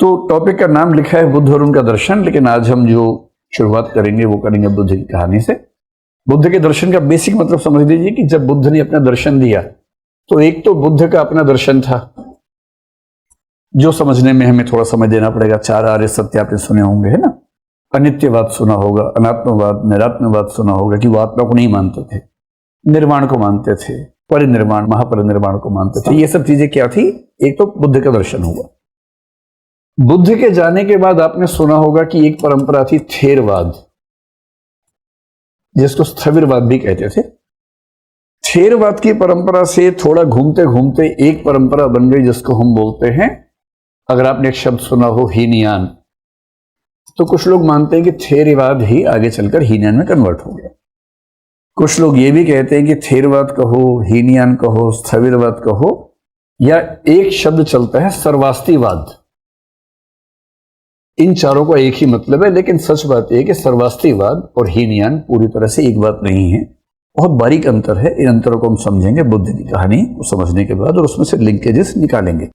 तो टॉपिक का नाम लिखा है बुद्ध और उनका दर्शन, लेकिन आज हम जो शुरुआत करेंगे वो करेंगे बुद्ध की कहानी से। बुद्ध के दर्शन का बेसिक मतलब समझ लीजिए कि जब बुद्ध ने अपना दर्शन दिया तो एक तो बुद्ध का अपना दर्शन था, जो समझने में हमें थोड़ा समय देना पड़ेगा। 4 आर्य सत्य आपने सुने होंगे, है ना। अनित्यवाद सुना होगा, अनात्मवाद, निरात्मवाद सुना होगा कि वो आत्मा को नहीं मानते थे, निर्वाण को मानते थे, परिनिर्वाण, महापरिनिर्वाण को मानते थे। ये सब चीजें क्या थी? एक तो बुद्ध का दर्शन हुआ। बुद्ध के जाने के बाद आपने सुना होगा कि एक परंपरा थी थेरवाद, जिसको स्थविरवाद भी कहते थे। थेरवाद की परंपरा से थोड़ा घूमते घूमते एक परंपरा बन गई जिसको हम बोलते हैं, अगर आपने एक शब्द सुना हो, हीनयान। तो कुछ लोग मानते हैं कि थेरवाद ही आगे चलकर हीनयान में कन्वर्ट हो गया। कुछ लोग ये भी कहते हैं कि थेरवाद कहो, हीनयान कहो, स्थविरवाद कहो, या एक शब्द चलता है सर्वास्तिवाद। इन चारों का एक ही मतलब है, लेकिन सच बात यह है कि सर्वास्तिवाद और हीनयान पूरी तरह से एक बात नहीं है, बहुत बारीक अंतर है। इन अंतरों को हम समझेंगे बुद्ध की कहानी को समझने के बाद, और उसमें से लिंकेजेस निकालेंगे।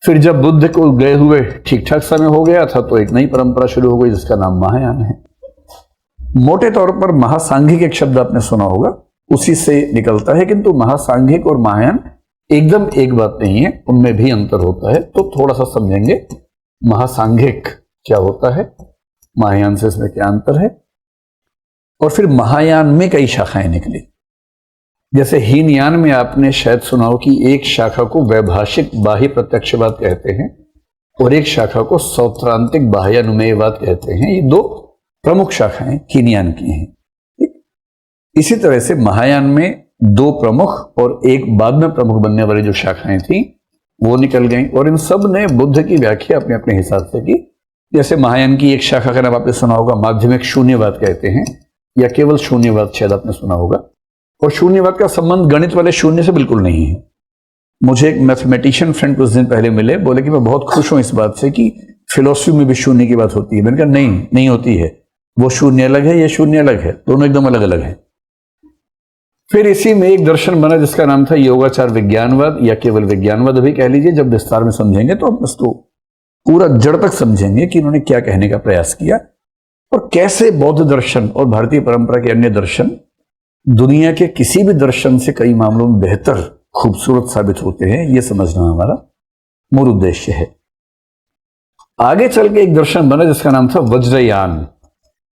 फिर जब बुद्ध को गए हुए ठीक ठाक समय हो गया था तो एक नई परंपरा शुरू हो गई जिसका नाम महायान है। मोटे तौर पर महासांघिक एक शब्द आपने सुना होगा, उसी से निकलता है, किंतु महासांघिक और महायान एकदम एक बात नहीं है, उनमें भी अंतर होता है। तो थोड़ा सा समझेंगे महासांघिक क्या होता है, महायान से इसमें क्या अंतर है। और फिर महायान में कई शाखाएं निकली। जैसे हीनयान में आपने शायद सुना हो कि एक शाखा को वैभाषिक बाह्य प्रत्यक्षवाद कहते हैं और एक शाखा को सौत्रांतिक बाह्यानुमेयवाद कहते हैं। ये 2 प्रमुख शाखाएं हीनयान की हैं। इसी तरह से महायान में 2 प्रमुख और एक बाद में प्रमुख बनने वाली जो शाखाएं थी वो निकल गई, और इन सब ने बुद्ध की व्याख्या अपने अपने हिसाब से की। जैसे महायान की एक शाखा का नाम आपने सुना होगा माध्यमिक शून्यवाद कहते हैं, या केवल शून्यवाद शायद आपने सुना होगा। और शून्यवाद का संबंध गणित वाले शून्य से बिल्कुल नहीं है। मुझे एक मैथमेटिशियन फ्रेंड कुछ दिन पहले मिले, बोले कि मैं बहुत खुश हूं इस बात से कि फिलोसफी में भी शून्य की बात होती है। मैंने कहा नहीं होती है, वो शून्य अलग है, ये शून्य अलग है, दोनों एकदम अलग अलग है। फिर इसी में एक दर्शन बना जिसका नाम था योगाचार विज्ञानवाद, या केवल विज्ञानवाद भी कह लीजिए। जब विस्तार में समझेंगे तो हम इसको पूरा जड़ तक समझेंगे कि इन्होंने क्या कहने का प्रयास किया और कैसे बौद्ध दर्शन और भारतीय परंपरा के अन्य दर्शन दुनिया के किसी भी दर्शन से कई मामलों में बेहतर, खूबसूरत साबित होते हैं। यह समझना हमारा मूल उद्देश्य है। आगे चल के एक दर्शन बना जिसका नाम था वज्रयान,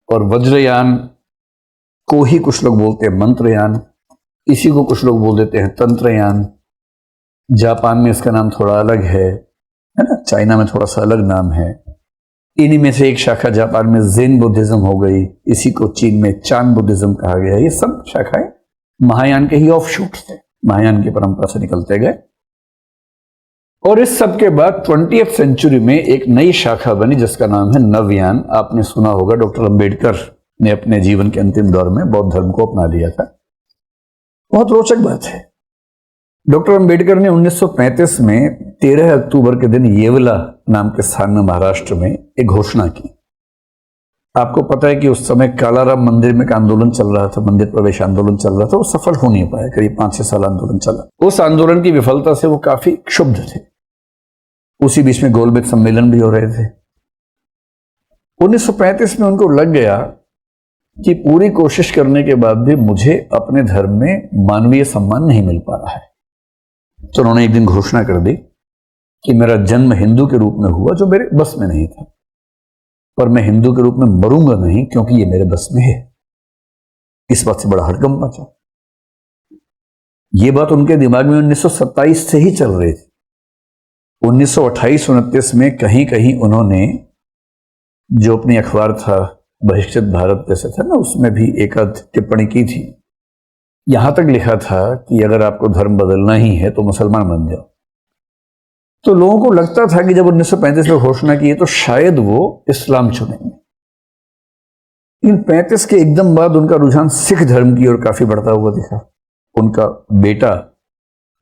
और वज्रयान को ही कुछ लोग बोलते हैं मंत्रयान, इसी को कुछ लोग बोल देते हैं तंत्रयान। जापान में इसका नाम थोड़ा अलग है ना, चाइना में थोड़ा सा अलग नाम है। इन्हीं में से एक शाखा जापान में ज़ेन बुद्धिज्म हो गई, इसी को चीन में चान बुद्धिज्म कहा गया। ये सब शाखाएं महायान के ही ऑफशूट थे, महायान की परंपरा से निकलते गए। और इस सब के बाद 20वीं सेंचुरी में एक नई शाखा बनी जिसका नाम है नवयान। आपने सुना होगा डॉक्टर अंबेडकर ने अपने जीवन के अंतिम दौर में बौद्ध धर्म को अपना लिया था। बहुत रोचक बात है, डॉक्टर अंबेडकर ने 1935 में 13 अक्टूबर के दिन येवला नाम के स्थान में महाराष्ट्र में एक घोषणा की। आपको पता है कि उस समय कालाराम मंदिर में एक आंदोलन चल रहा था, मंदिर प्रवेश आंदोलन चल रहा था। वो सफल हो नहीं पाया, करीब 5-6 साल आंदोलन चला। उस आंदोलन की विफलता से वो काफी क्षुब्ध थे। उसी बीच में गोलमेज सम्मेलन भी हो रहे थे। 1935 में उनको लग गया कि पूरी कोशिश करने के बाद भी मुझे अपने धर्म में मानवीय सम्मान नहीं मिल पा रहा है। तो उन्होंने एक दिन घोषणा कर दी कि मेरा जन्म हिंदू के रूप में हुआ, जो मेरे बस में नहीं था, पर मैं हिंदू के रूप में मरूंगा नहीं क्योंकि ये मेरे बस में है। इस बात से बड़ा हड़कंप मचा। ये बात उनके दिमाग में 1927 से ही चल रही थी। 1928-29 में कहीं कहीं उन्होंने जो अपनी अखबार था बहिष्कृत भारत जैसे था ना, उसमें भी एक आध टिप्पणी की थी। यहां तक लिखा था कि अगर आपको धर्म बदलना ही है तो मुसलमान बन जाओ। तो लोगों को लगता था कि जब 1935 में घोषणा की तो शायद वो इस्लाम चुनेंगे। इन 35 के एकदम बाद उनका रुझान सिख धर्म की ओर काफी बढ़ता हुआ दिखा। उनका बेटा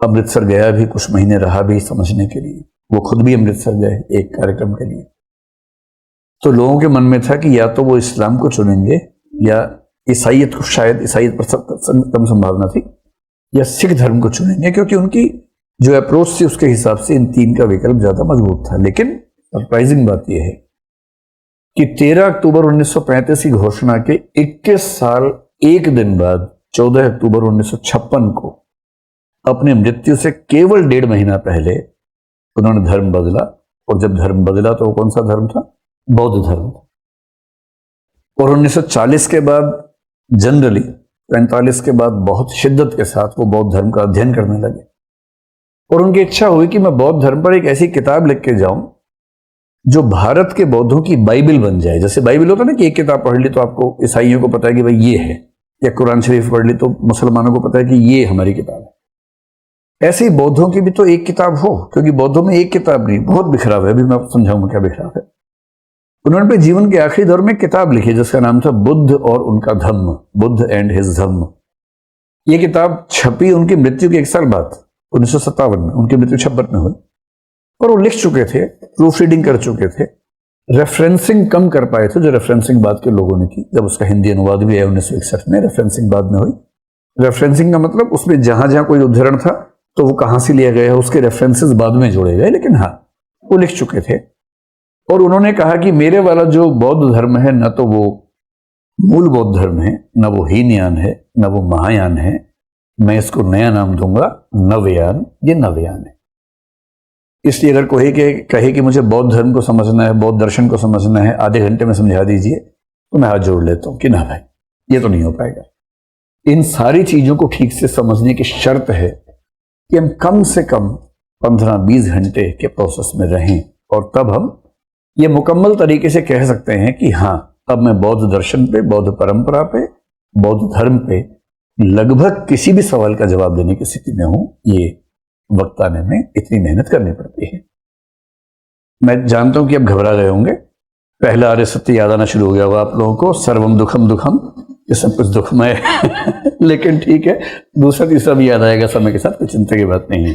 अमृतसर गया भी, कुछ महीने रहा भी समझने के लिए। वो खुद भी अमृतसर गए एक कार्यक्रम के लिए। तो लोगों के मन में था कि या तो वो इस्लाम को चुनेंगे या ईसाईयत को, शायद ईसाईयत पर कम संभावना थी, या सिख धर्म को चुनेंगे, क्योंकि उनकी जो अप्रोच थी उसके हिसाब से इन 3 का विकल्प ज्यादा मजबूत था। लेकिन सरप्राइजिंग बात यह है कि 13 अक्टूबर 1935 की घोषणा के 21 साल 1 दिन बाद 14 अक्टूबर 1956 को अपनी मृत्यु से केवल 1.5 महीना पहले उन्होंने धर्म बदला। और जब धर्म बदला तो वो कौन सा धर्म था? बौद्ध धर्म था। और 1940 के बाद जनरली 45 के बाद बहुत शिद्दत के साथ वो बौद्ध धर्म का अध्ययन करने लगे और उनकी इच्छा हुई कि मैं बौद्ध धर्म पर एक ऐसी किताब लिख के जाऊं जो भारत के बौद्धों की बाइबल बन जाए। जैसे बाइबल होता है ना कि एक किताब पढ़ ली तो आपको ईसाइयों को पता है कि भाई ये है, या कुरान शरीफ पढ़ ली तो मुसलमानों को पता है कि ये हमारी किताब है। ऐसे ही बौद्धों की भी तो एक किताब हो, क्योंकि बौद्धों में एक किताब नहीं, बहुत बिखराव है। अभी मैं आपको समझाऊंगा क्या बिखराव है। उन्होंने अपने जीवन के आखिरी दौर में किताब लिखी जिसका नाम था बुद्ध और उनका धम्म, बुद्ध एंड हिज धम्म। ये किताब छपी उनकी मृत्यु के 1 साल बाद 1957 में, उनकी मृत्यु 56 में हुई। और वो लिख चुके थे, प्रूफ रीडिंग कर चुके थे, रेफरेंसिंग कम कर पाए थे जो रेफरेंसिंग बाद के लोगों ने की। जब उसका हिंदी अनुवाद भी आया 1961 में, रेफरेंसिंग बाद में हुई। रेफरेंसिंग का मतलब उसमें जहां जहां कोई उद्धरण था तो वो कहां से लिया गया है उसके रेफरेंसेस बाद में जोड़े गए, लेकिन हाँ वो लिख चुके थे। और उन्होंने कहा कि मेरे वाला जो बौद्ध धर्म है न तो वो मूल बौद्ध धर्म है, न वो हीनयान है, न वो महायान है, मैं इसको नया नाम दूंगा नवयान। ये नवयान है। इसलिए अगर कोई कहे कि मुझे बौद्ध धर्म को समझना है, बौद्ध दर्शन को समझना है, आधे घंटे में समझा दीजिए, तो मैं हाथ जोड़ लेता हूं कि ना भाई ये तो नहीं हो पाएगा। इन सारी चीजों को ठीक से समझने की शर्त है कि हम कम से कम 15-20 घंटे के प्रोसेस में रहें और तब हम ये मुकम्मल तरीके से कह सकते हैं कि हाँ अब मैं बौद्ध दर्शन पे, बौद्ध परंपरा पे, बौद्ध धर्म पे लगभग किसी भी सवाल का जवाब देने की स्थिति में हूं। ये वक्त आने में इतनी मेहनत करनी पड़ती है। मैं जानता हूं कि अब घबरा गए होंगे, पहला आर्य सत्य याद आना शुरू हो गया होगा आप लोगों को, सर्वम दुखम दुखम, ये सब कुछ दुखमय है लेकिन ठीक है, दूसरा तीसरा भी याद आएगा समय के साथ, कोई चिंता की बात नहीं है।